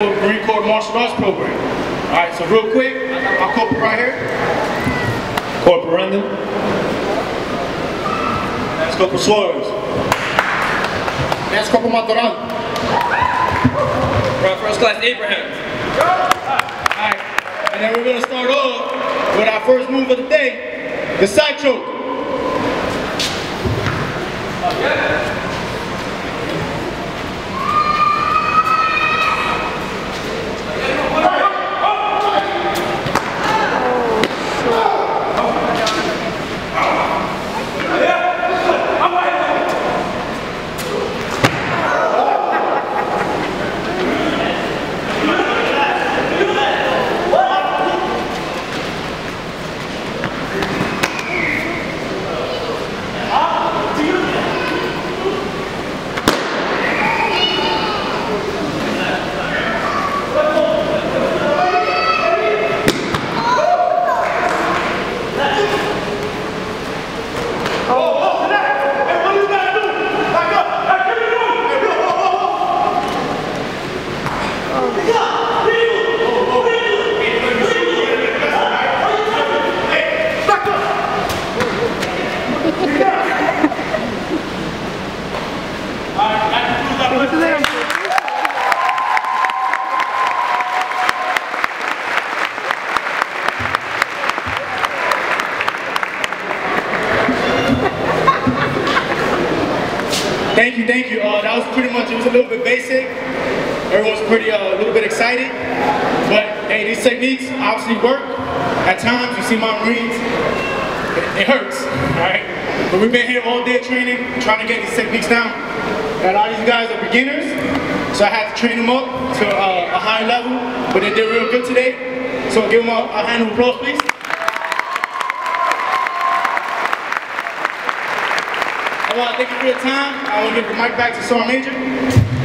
Marine Corps Martial Arts Program. Alright, so real quick, our corporal right here. Corporal Rendon. That's Corporal Suarez. That's Corporal Mataran. Right, First Class Abraham. Alright, and then we're going to start off with our first move of the day, the side choke. Thank you. That was pretty much, it was a little bit basic. Everyone's pretty, a little bit excited. But hey, these techniques obviously work. At times, you see my Marines, it hurts, all right? But we've been here all day training, trying to get these techniques down. And a lot of these guys are beginners, so I had to train them up to a high level, but they did real good today. So I'll give them a hand of applause, please. I want to thank you for your time. I want to give the mic back to Sergeant Major.